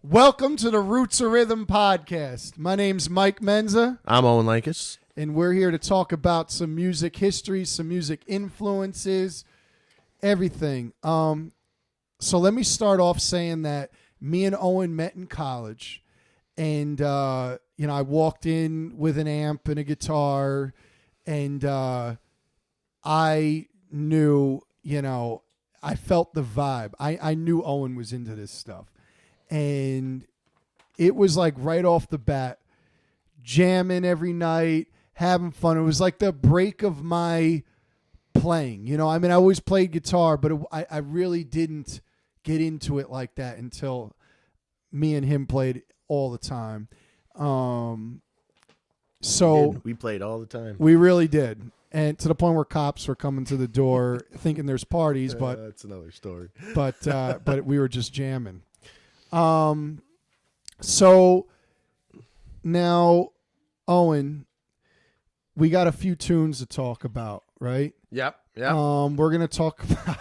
Welcome to the Roots of Rhythm podcast. My name's Mike Menza. I'm Owen and Lankes. And we're here to talk about some music history, some music influences, everything. So let me start off saying that me and Owen met in college. And, I walked in with an amp and a guitar. And I knew, I felt the vibe. I knew Owen was into this stuff. And it was like right off the bat, jamming every night, having fun. It was like the break of my playing. I always played guitar, but I really didn't get into it like that until me and him played all the time. So we played all the time. We really did. And to the point where cops were coming to the door thinking there's parties, but that's another story. But we were just jamming. So now, Owen, we got a few tunes to talk about, right? Yep. We're gonna talk about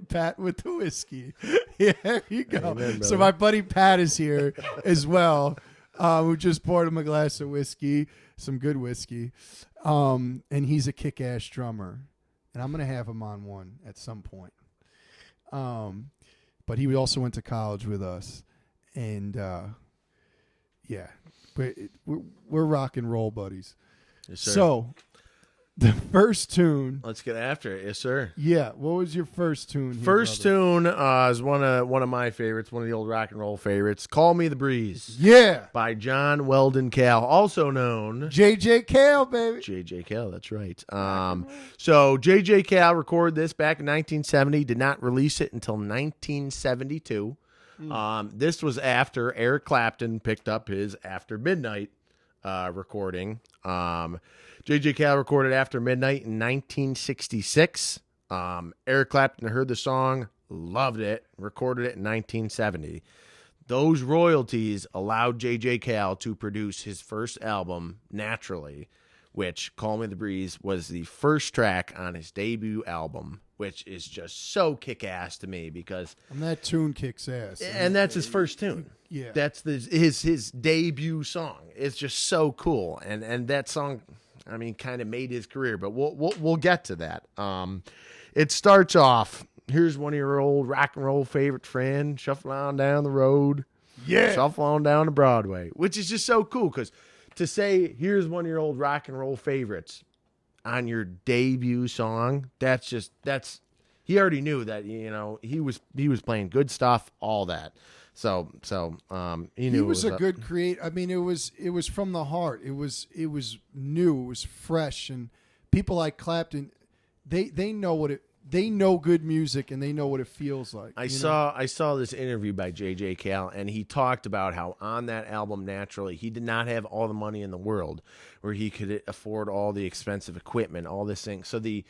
Pat with the whiskey. Yeah, there you go. Amen, so my buddy Pat is here as well. Who just poured him a glass of whiskey, some good whiskey. And he's a kick-ass drummer, and I'm gonna have him on one at some point. But he also went to college with us, and we're rock and roll buddies. Yes, sir. So the first tune. Let's get after it. Yes, sir. Yeah, what was your first tune? First tune is one of my favorites, one of the old rock and roll favorites. "Call Me the Breeze." Yeah, by John Weldon Cale, also known J.J. Cale, baby. J.J. Cale, that's right. So J.J. Cale recorded this back in 1970. Did not release it until 1972. This was after Eric Clapton picked up his After Midnight recording. J.J. Cale recorded After Midnight in 1966. Eric Clapton heard the song, loved it, recorded it in 1970. Those royalties allowed J.J. Cale to produce his first album, Naturally, which, "Call Me the Breeze," was the first track on his debut album, which is just so kick-ass to me because... And that tune kicks ass. And that's his first tune. Yeah. That's his debut song. It's just so cool. And that song, kind of made his career, but we'll get to that. It starts off, here's one of your old rock and roll favorite friend, shuffling on down the road. Yeah. Shuffle on down to Broadway, which is just so cool because to say, here's one of your old rock and roll favorites on your debut song, he already knew that, he was playing good stuff, all that. So he knew he was a good creator. It was from the heart. It was new. It was fresh, and people like Clapton, they know good music and they know what it feels like. I saw this interview by J.J. Cale, and he talked about how on that album, Naturally, he did not have all the money in the world where he could afford all the expensive equipment, all this thing. So the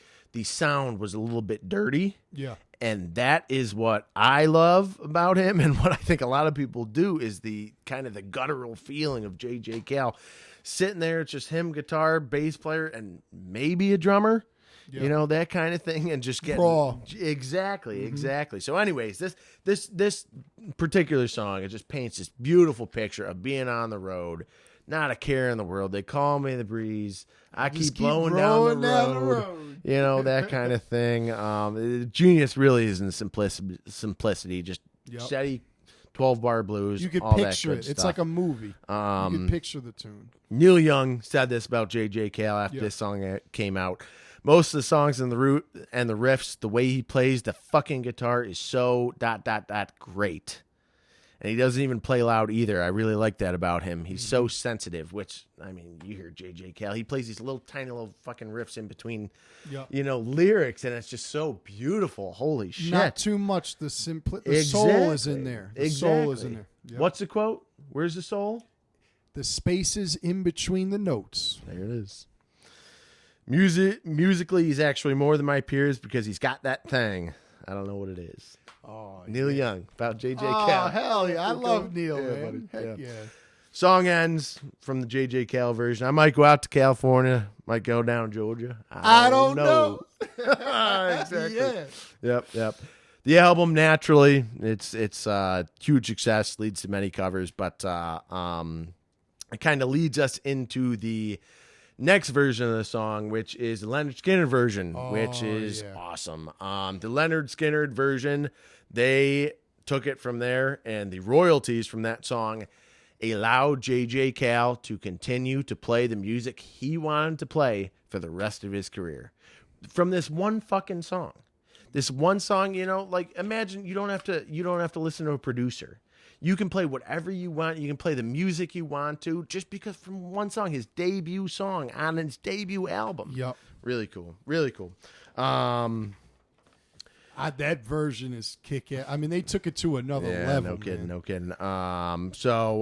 sound was a little bit dirty. Yeah. And that is what I love about him, and what I think a lot of people do is the kind of the guttural feeling of J.J. Cale. Sitting there, it's just him, guitar, bass player, and maybe a drummer. Yeah. That kind of thing, and just getting raw. Exactly. So, anyways, this particular song, it just paints this beautiful picture of being on the road, not a care in the world. They call me the breeze. I keep blowing down the road. That kind of thing. Genius really is in simplicity. Just steady 12-bar blues. You could all picture that good it. stuff. It's like a movie. You could picture the tune. Neil Young said this about J.J. Cale after this song came out. Most of the songs in the root and the riffs, the way he plays the fucking guitar is so ... great. And he doesn't even play loud either. I really like that about him. He's so sensitive, which, you hear J.J. Cale. He plays these tiny little fucking riffs in between, lyrics, and it's just so beautiful. Holy shit. Not too much. The soul is in there. The soul is in there. Yep. What's the quote? Where's the soul? The spaces in between the notes. There it is. Musically, he's actually more than my peers because he's got that thing. I don't know what it is. Oh, Neil Young about J.J. Cale. Oh, hell yeah. I love Neil, man. Buddy. Heck yeah. Song ends from the J.J. Cale version. I might go out to California, might go down to Georgia. I don't know. Exactly. Yeah. Yep. The album, naturally, it's huge success, leads to many covers, but it kind of leads us into the next version of the song, which is the Lynyrd Skynyrd version, which is awesome. The Lynyrd Skynyrd version, they took it from there, and the royalties from that song allowed J.J. Cale to continue to play the music he wanted to play for the rest of his career. From this one fucking song. This one song, like imagine you don't have to listen to a producer. You can play whatever you want. You can play the music you want to, just because from one song, his debut song on his debut album. Yep. Really cool. Really cool. That version is kick-ass. I mean, they took it to another level. No kidding, man. no kidding.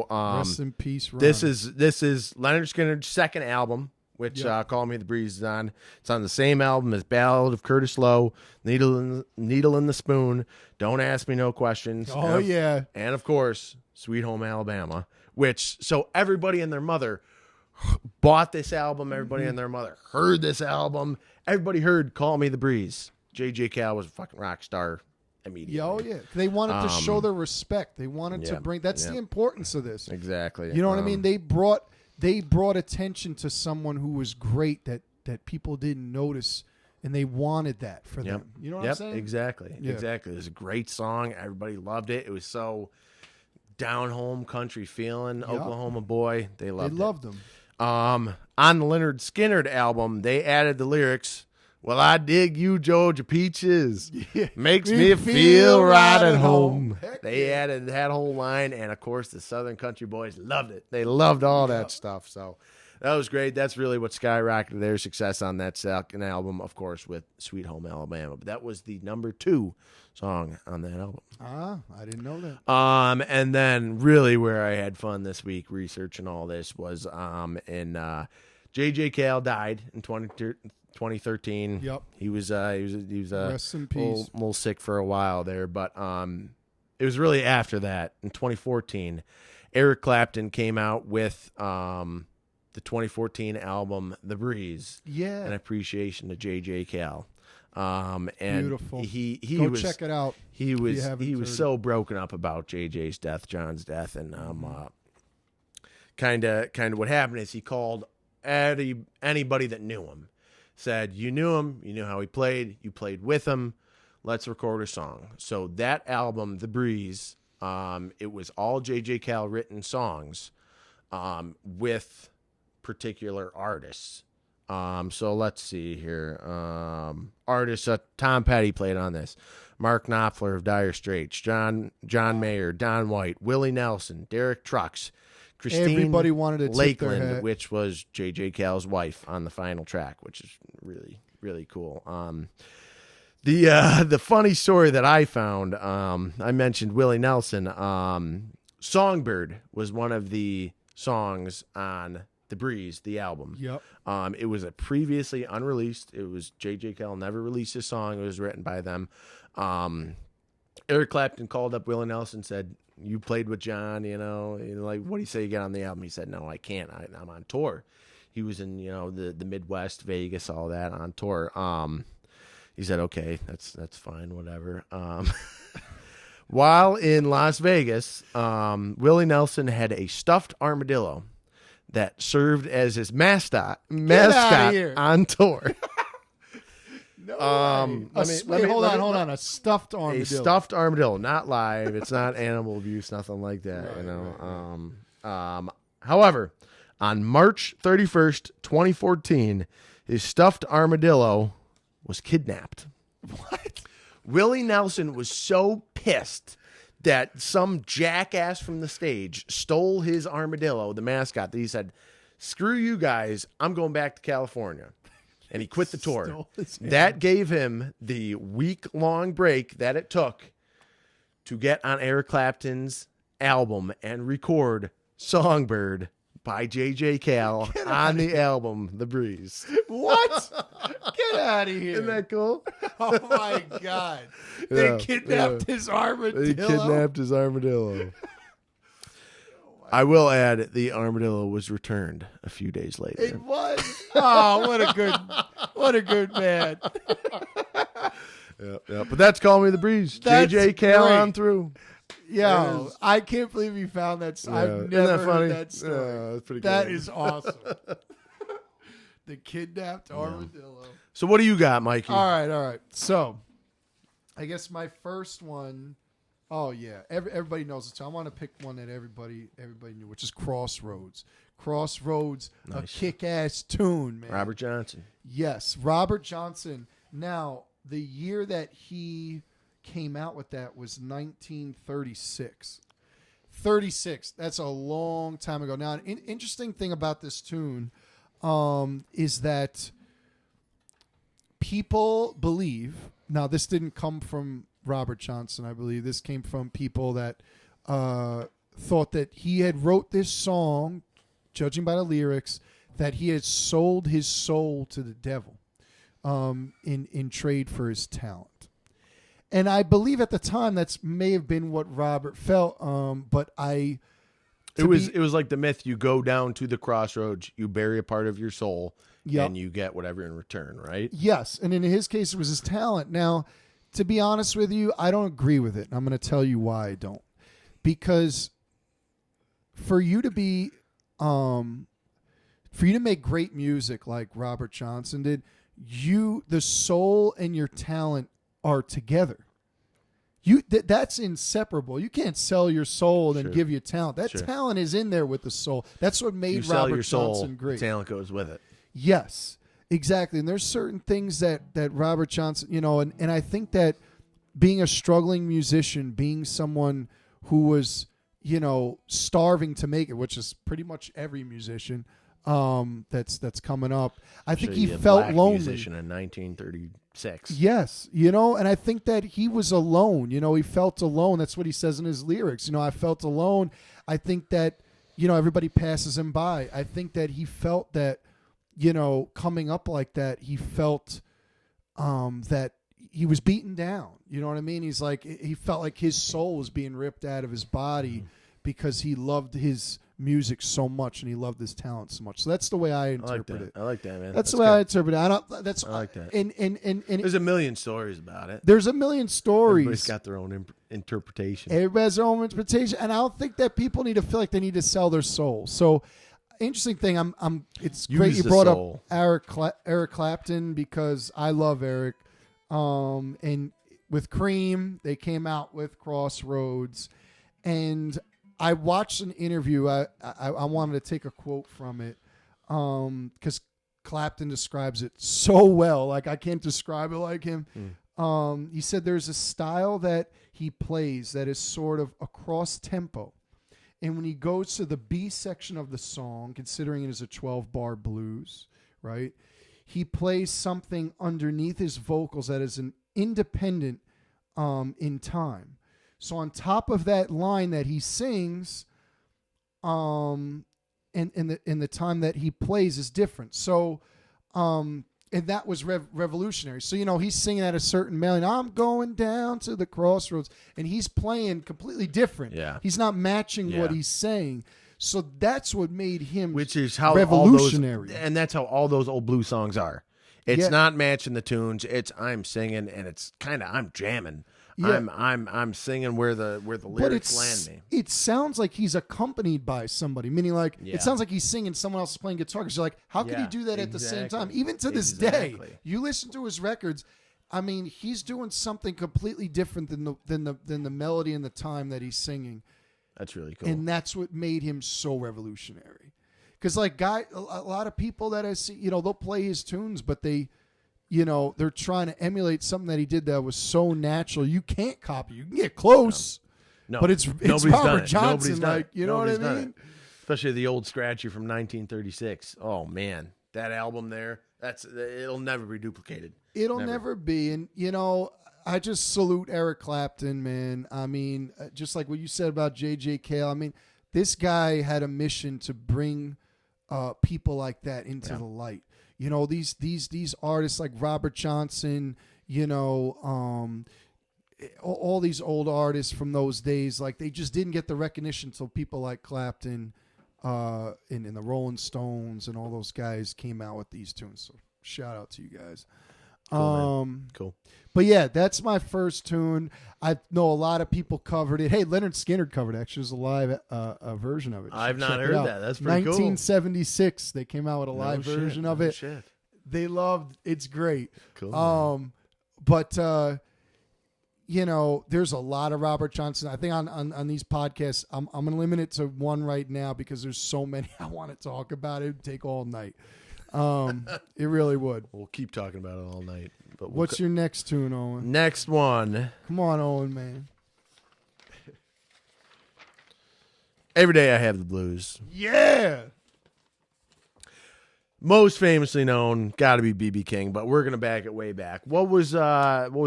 Rest in peace, Ron. This is Lynyrd Skynyrd's second album, which Call Me the Breeze is on. It's on the same album as Ballad of Curtis Lowe, Needle in the Spoon, Don't Ask Me No Questions. Oh, yeah. And, of course, Sweet Home Alabama, so everybody and their mother bought this album. Everybody and their mother heard this album. Everybody heard Call Me the Breeze. J.J. Cale was a fucking rock star immediately. Oh, yeah. They wanted to show their respect. They wanted to bring... That's the importance of this. Exactly. You know what I mean? They brought attention to someone who was great that people didn't notice, and they wanted that for them. You know what I'm saying? Exactly. Yeah. Exactly. It was a great song. Everybody loved it. It was so down-home country feeling. Oklahoma boy. They loved them. On the Lynyrd Skynyrd album, they added the lyrics... Well, I dig you, Georgia Peaches. Makes me feel right at home. They added that whole line, and, of course, the Southern Country Boys loved it. They loved all that stuff. So that was great. That's really what skyrocketed their success on that second album, of course, with Sweet Home Alabama. But that was the number 2 song on that album. I didn't know that. And then really where I had fun this week researching all this was J.J. Cale died in 2013. Yep. He was Rest in peace. A little sick for a while there, but it was really after that in 2014. Eric Clapton came out with the 2014 album The Breeze. Yeah. An appreciation to J.J. Cale. And beautiful. He Go was, check it out. He was so broken up about JJ's death, John's death, and kind of what happened is he called anybody that knew him. Said, you knew him, you knew how he played, you played with him, let's record a song. So that album, The Breeze, it was all J.J. Cale written songs with particular artists. So let's see here. Artists, Tom Petty played on this. Mark Knopfler of Dire Straits, John Mayer, Don White, Willie Nelson, Derek Trucks, Christine Everybody wanted to Lakeland, which was J.J. Cale's wife on the final track, which is really, really cool. The funny story that I found, I mentioned Willie Nelson. Songbird was one of the songs on The Breeze, the album. Yep. It was a previously unreleased. It was J.J. Cale never released a song. It was written by them. Eric Clapton called up Willie Nelson, said, you played with John, like, what do you say you get on the album? He said, no, I can't. I'm on tour. He was in, the Midwest, Vegas, all that on tour. He said, okay, that's fine, whatever. While in Las Vegas, Willie Nelson had a stuffed armadillo that served as his mascot on tour. No hold on. A stuffed armadillo. A stuffed armadillo, not live. It's not animal abuse, nothing like that. Right. However, on March 31st, 2014, his stuffed armadillo was kidnapped. What? Willie Nelson was so pissed that some jackass from the stage stole his armadillo, the mascot, that he said, screw you guys, I'm going back to California. And he quit the tour. That gave him the week-long break that it took to get on Eric Clapton's album and record Songbird by J.J. Cale on the album The Breeze. What? Get out of here. Isn't that cool? Oh, my God. They kidnapped his armadillo. They kidnapped his armadillo. I will add, the armadillo was returned a few days later. It was. Oh, what a good man. Yeah. But that's Call Me the Breeze. That's JJ Cale great. on through. Yo, I can't believe you found that. Yeah. I've Isn't never that funny? heard that story. Yeah, that's pretty That good. is awesome. The kidnapped armadillo. So what do you got, Mikey? All right. So, I guess my first one. Oh yeah, everybody knows it. So I want to pick one that everybody knew, which is Crossroads. Crossroads, a kick-ass tune, man. Robert Johnson. Yes, Robert Johnson. Now, the year that he came out with that was 1936. 36. That's a long time ago. Now, an interesting thing about this tune is that people believe. Now, this didn't come from Robert Johnson, I believe. This came from people that thought that he had wrote this song, judging by the lyrics, that he had sold his soul to the devil in trade for his talent. And I believe at the time that's may have been what Robert felt, but it was like the myth: you go down to the crossroads, you bury a part of your soul, Yep. and you get whatever in return, right? Yes, and in his case, it was his talent. Now, to be honest with you, I don't agree with it. And I'm going to tell you why I don't. Because for you to be, for you to make great music like Robert Johnson did, the soul and your talent are together. That's inseparable. You can't sell your soul and give you talent. That talent is in there with the soul. That's what made Robert Johnson great. Talent goes with it. Yes, exactly. And there's certain things that Robert Johnson, and I think that being a struggling musician, being someone who was, starving to make it, which is pretty much every musician that's coming up. I think he felt lonely. Musician in 1936. Yes, and I think that he was alone. He felt alone. That's what he says in his lyrics. I felt alone. I think that, everybody passes him by. I think that he felt that, coming up like that, he felt that he was beaten down. You know what I mean? He's like, he felt like his soul was being ripped out of his body because he loved his music so much and he loved his talent so much. So that's the way I interpret it. I like that, man. That's the way I interpret it. I like that. And there's a million stories about it. There's a million stories. Everybody's got their own interpretation. Everybody has their own interpretation, and I don't think that people need to feel like they need to sell their soul. So, interesting thing. It's great you brought up Eric Clapton because I love Eric. And with Cream, they came out with Crossroads, and I watched an interview. I wanted to take a quote from it because Clapton describes it so well. Like I can't describe it like him. He said there's a style that he plays that is sort of across tempo. And when he goes to the B section of the song, considering it is a 12-bar blues, right, he plays something underneath his vocals that is an independent in time. So on top of that line that he sings, and the time that he plays is different. So, and that was revolutionary. So, he's singing at a certain melody. I'm going down to the crossroads, and he's playing completely different. Yeah. He's not matching what he's saying. So that's what made him which is how revolutionary. And that's how all those old blues songs are. It's not matching the tunes. It's I'm singing, and it's kind of I'm jamming. Yeah. I'm singing where the lyrics land me. It sounds like he's accompanied by somebody, meaning like it sounds like he's singing, someone else is playing guitar. Because you're like, how could he do that at the same time? Even to this day, you listen to his records. I mean, he's doing something completely different than the melody and the time that he's singing. That's really cool, and that's what made him so revolutionary. Because a lot of people that I see, they'll play his tunes, but they. They're trying to emulate something that he did that was so natural. You can't copy. You can get close, no. But it's Robert Johnson. Like, you know what I mean? Especially the old scratchy from 1936. Oh man, that album there. It'll never be duplicated. It'll never be. And I just salute Eric Clapton, man. I mean, just like what you said about J.J. Cale. I mean, this guy had a mission to bring people like that into the light. These artists like Robert Johnson, all these old artists from those days, like they just didn't get the recognition until people like Clapton and the Rolling Stones and all those guys came out with these tunes. So shout out to you guys. Man. Cool. But yeah, that's my first tune. I know a lot of people covered it. Hey, Lynyrd Skynyrd covered it. Actually, there's a live version of it. I've not heard that. That's pretty cool. 1976, they came out with a live version of it. Shit. They loved. It's great. Cool. But you know, there's a lot of Robert Johnson. I think on these podcasts, I'm going to limit it to one right now because there's so many I want to talk about. It would take all night. It really would. We'll keep talking about it all night. But What's your next tune, Owen? Next one. Come on, Owen, man. Every Day I Have the Blues. Yeah. Most famously known, got to be B.B. King, but we're gonna back it way back. What was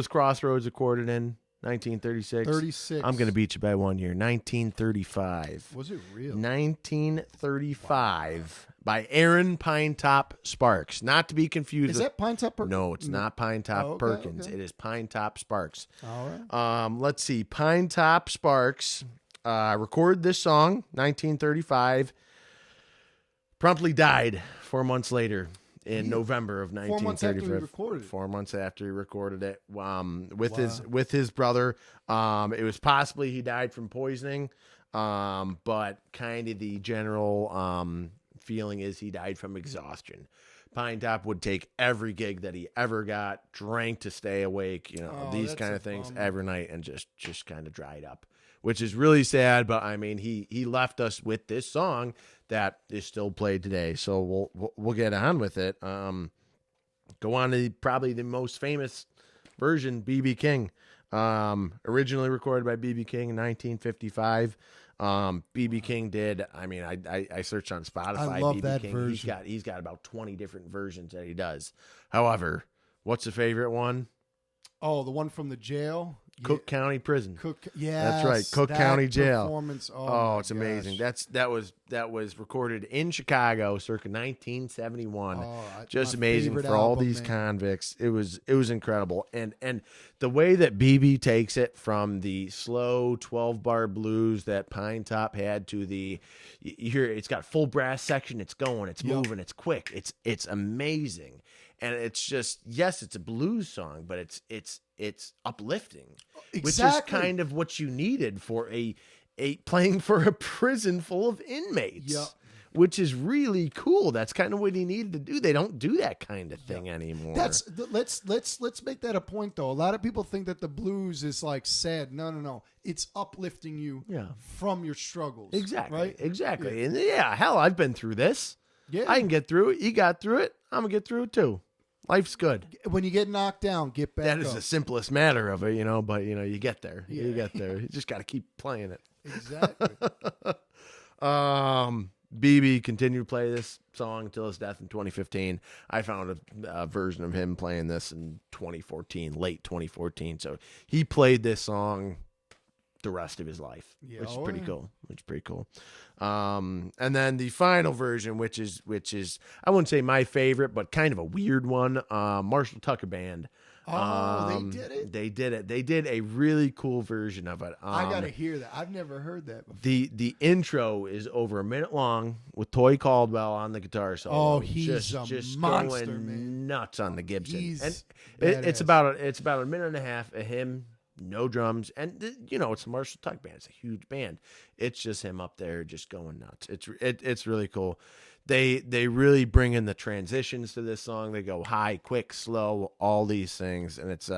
Crossroads recorded in 1936? 36. I'm gonna beat you by 1 year. 1935. Was it real? 1935 by Aaron Pinetop Sparks. Not to be confused. Is that Pinetop Perkins? No, it's not Pinetop Perkins. Okay. It is Pinetop Sparks. All right. Let's see. Pinetop Sparks recorded this song 1935. Promptly died 4 months later in November of 1935. 4 months after he recorded it. 4 months after he recorded it, with his brother. It was possibly he died from poisoning, but kind of the general feeling is he died from exhaustion. Pinetop would take every gig that he ever got, drank to stay awake, these kind of things every night, and just kind of dried up, which is really sad. But I mean, he left us with this song that is still played today. So we'll get on with it. Go on to probably the most famous version, B.B. King. Originally recorded by B.B. King in 1955. B.B. King did. I mean, I searched on Spotify. I love B.B. that King. version. He's got about 20 different versions that he does. However, what's the favorite one? Oh, the one from the jail? Cook County Prison. That's right. Cook County Jail. Performance. Oh, it's amazing. That was recorded in Chicago, circa 1971. Just amazing for all these convicts. It was incredible, and the way that BB takes it from the slow 12-bar blues that Pinetop had to the, you hear it's got full brass section. It's going. It's moving. It's quick. It's amazing. And it's just, yes, it's a blues song, but it's uplifting, which is kind of what you needed for a playing for a prison full of inmates, which is really cool. That's kind of what he needed to do. They don't do that kind of thing anymore. Let's make that a point, though. A lot of people think that the blues is like sad. No. It's uplifting you from your struggles. Exactly. Right? Exactly. Yeah. And hell, I've been through this. Yeah. I can get through it. You got through it. I'm going to get through it too. Life's good. When you get knocked down, get back up. That is the simplest matter of it, but you get there. Yeah. You get there. You just got to keep playing it. Exactly. BB continued to play this song until his death in 2015. I found a version of him playing this in 2014, late 2014. So he played this song the rest of his life, which is pretty cool. And then the final version, which is I wouldn't say my favorite, but kind of a weird one. Marshall Tucker Band. They did it. They did a really cool version of it. I gotta hear that. I've never heard that before. The intro is over a minute long with Toy Caldwell on the guitar solo. Oh, he's just monster, going man. Nuts on the Gibson. He's it's about a minute and a half of him. No drums, and it's the Marshall Tucker Band. It's a huge band. It's just him up there, just going nuts. It's really cool. They really bring in the transitions to this song. They go high, quick, slow, all these things, and it's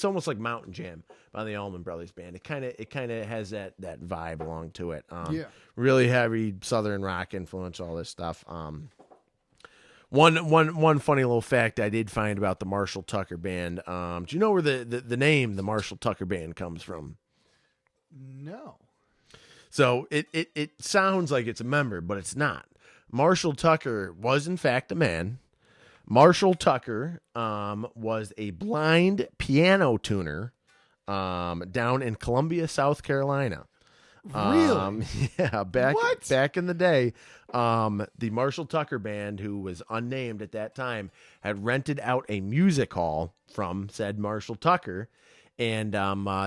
almost like Mountain Jam by the Allman Brothers Band. It kind of has that vibe along to it. Really heavy Southern rock influence, all this stuff. One funny little fact I did find about the Marshall Tucker Band. Do you know where the name the Marshall Tucker Band comes from? No. So it sounds like it's a member, but it's not. Marshall Tucker was in fact a man. Marshall Tucker was a blind piano tuner down in Columbia, South Carolina. Really? Yeah, back in the day, the Marshall Tucker Band, who was unnamed at that time, had rented out a music hall from said Marshall Tucker, and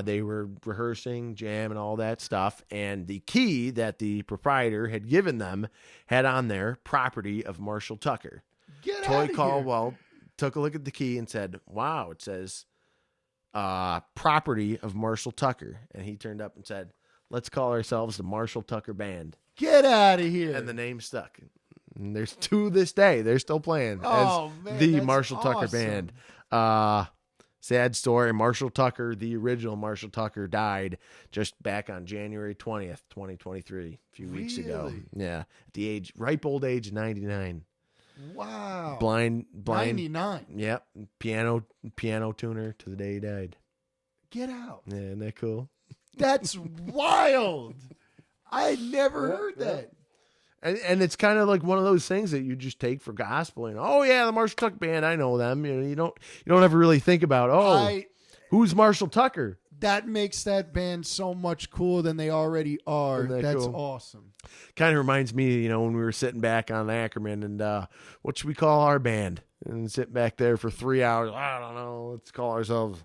they were rehearsing, jam, and all that stuff, and the key that the proprietor had given them had on there property of Marshall Tucker. Get out of here. took a look at the key and said, wow, it says property of Marshall Tucker. And he turned up and said, let's call ourselves the Marshall Tucker Band. Get out of here. And the name stuck. And there's to this day, they're still playing Oh, as man, the that's Marshall Tucker awesome. Band. Sad story. Marshall Tucker, the original Marshall Tucker, died just back on January 20th, 2023, a few weeks ago. Really? Yeah. At the ripe old age of 99. Wow. Blind. 99. Yep. Piano tuner to the day he died. Get out. Yeah, isn't that cool? That's wild. I never heard that. And it's kind of like one of those things that you just take for gospel. And oh yeah, the Marshall Tucker Band, I know them. You don't ever really think about who's Marshall Tucker. That makes that band so much cooler than they already are. That's cool? Awesome. Kind of reminds me, when we were sitting back on Ackerman and what should we call our band? And sit back there for 3 hours. I don't know. Let's call ourselves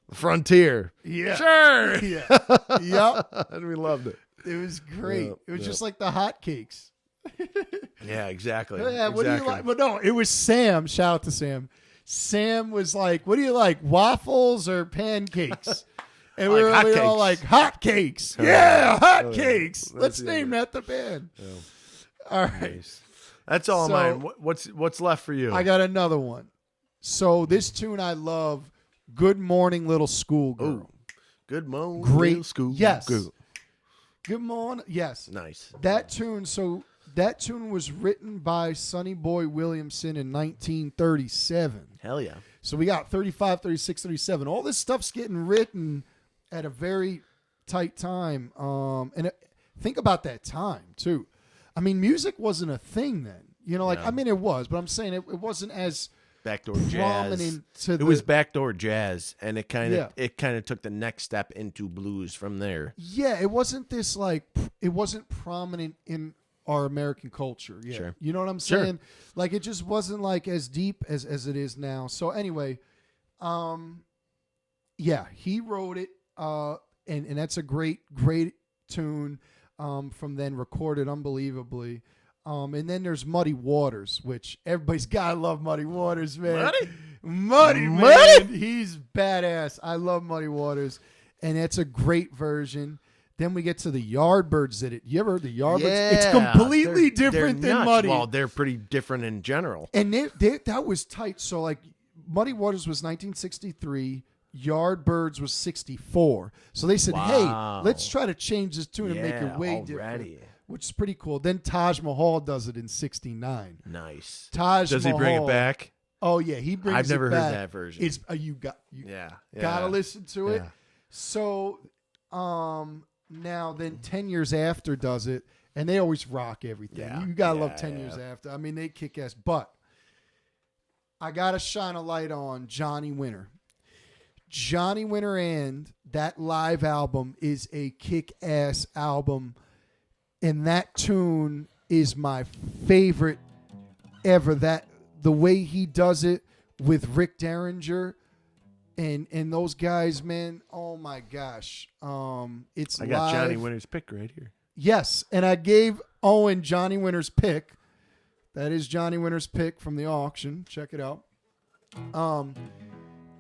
the Frontier. Yeah. Sure. Yeah. Yep. And we loved it. It was great. Yep, It was just like the hotcakes. Yeah, exactly. Yeah, what do you like? But no, it was Sam. Shout out to Sam. Sam was like, what do you like, waffles or pancakes? And we were all like, hotcakes. Yeah, hotcakes. Let's name that the band. Yeah. All right. Nice. That's all of mine. What's left for you? I got another one. So this tune I love, Good Morning Little Schoolgirl. Ooh. Good morning, Great little school. Yes. Girl. Good morning. Yes. Nice. That tune was written by Sonny Boy Williamson in 1937. Hell yeah. So we got 35, 36, 37. All this stuff's getting written at a very tight time. Think about that time, too. I mean, music wasn't a thing then. It was, but I'm saying it wasn't as backdoor jazz. It was backdoor jazz, and it kind of took the next step into blues from there. Yeah, it wasn't this it wasn't prominent in our American culture. Yeah. Sure. You know what I'm saying? Sure. Like it just wasn't as deep as it is now. So anyway, he wrote it, and that's a great tune from then, recorded unbelievably. And then there's Muddy Waters, which everybody's got to love Muddy Waters, man. Muddy, man. He's badass. I love Muddy Waters. And it's a great version. Then we get to the Yardbirds did it. You ever heard the Yardbirds? Yeah. It's completely different than Muddy. Well, they're pretty different in general. And that was tight. So, Muddy Waters was 1963. Yardbirds was 64. So they said, hey, let's try to change this tune and make it way different. Which is pretty cool. Then Taj Mahal does it in 69. Nice. Does he bring it back? Oh yeah, he brings it back. I've never heard that version. It's you gotta listen to it. Yeah. So now then 10 years after does it, and they always rock everything. Yeah. You gotta love 10 years after. I mean, they kick ass. But I gotta shine a light on Johnny Winter. Johnny Winter and that live album is a kick ass album. And that tune is my favorite ever. The way he does it with Rick Derringer and those guys, man. Oh my gosh. It's I got live. Johnny Winter's pick right here. Yes, and I gave Owen Johnny Winter's pick. That is Johnny Winter's pick from the auction. Check it out.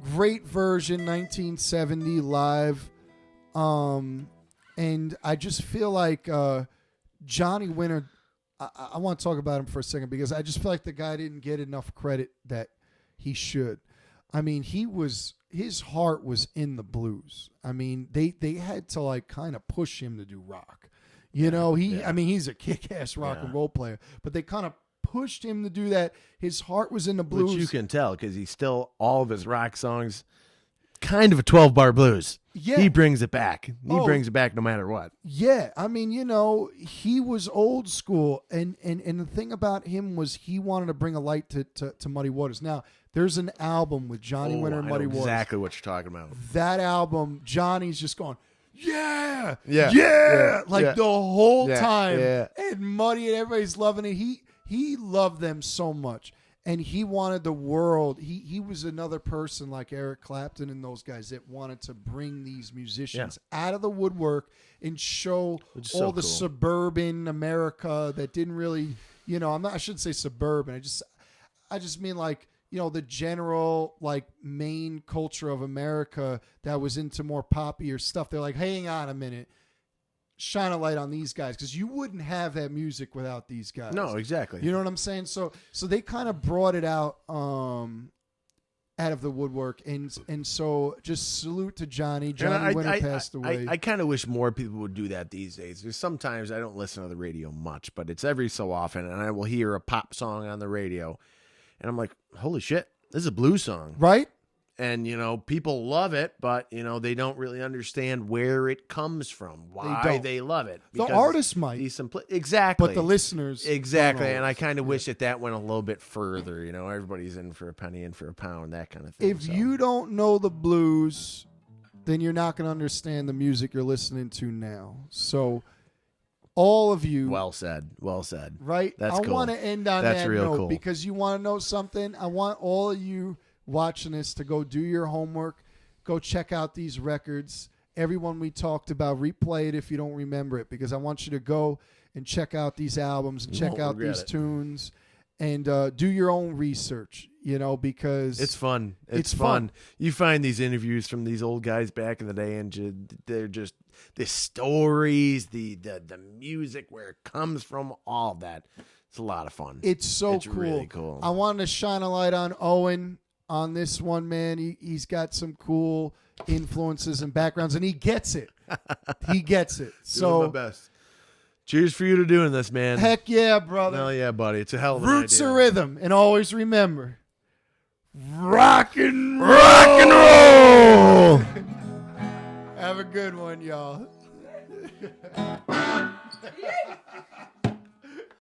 Great version, 1970 live. And I just feel like Johnny Winter, I want to talk about him for a second because I just feel like the guy didn't get enough credit that he should. I mean, his heart was in the blues. I mean, they had to kind of push him to do rock. I mean, he's a kick-ass rock and roll player, but they kind of pushed him to do that. His heart was in the blues. Which you can tell because he's still, all of his rock songs, kind of a 12-bar blues. Yeah. He brings it back. He brings it back no matter what. Yeah. I mean, he was old school. And the thing about him was he wanted to bring a light to Muddy Waters. Now, there's an album with Johnny Winter and Muddy Waters. Exactly what you're talking about. That album, Johnny's just going, yeah. The whole time. Yeah. And Muddy and everybody's loving it. He loved them so much. And he wanted the world. He was another person like Eric Clapton and those guys that wanted to bring these musicians out of the woodwork and show all the suburban America that didn't really, I shouldn't say suburban. I just mean the general like main culture of America that was into more poppier stuff. They're like, hang on a minute, shine a light on these guys, because you wouldn't have that music without these guys. No, exactly. You know what I'm saying? So they kind of brought it out of the woodwork, and so just salute to Johnny. Johnny Winter passed away. I kind of wish more people would do that these days. There's sometimes I don't listen to the radio much, but it's every so often, and I will hear a pop song on the radio, and I'm like, holy shit, this is a blues song. Right? And, people love it, but, they don't really understand where it comes from, why they love it. The artist might. Exactly. But the listeners. Exactly. And I kind of wish that went a little bit further. Everybody's in for a penny, in for a pound, that kind of thing. If you don't know the blues, then you're not going to understand the music you're listening to now. So all of you. Well said. Well said. Right? That's cool. I want to end on That's that real note cool. because you want to know something? I want all of you watching this to go do your homework, go check out these records. Everyone we talked about, replay it if you don't remember it, because I want you to go and check out these albums and check out these tunes and do your own research, because it's fun. It's fun. You find these interviews from these old guys back in the day, and they're just the stories, the music, where it comes from, all that. It's a lot of fun. It's cool. Really cool. I wanted to shine a light on Owen on this one, man. He's got some cool influences and backgrounds, and he gets it. He gets it. So doing my best. Cheers for you to doing this, man. Heck yeah, brother. Hell yeah, buddy. It's a hell of an Roots idea. are rhythm, and always remember, rock and roll. Rock and roll. Have a good one, y'all.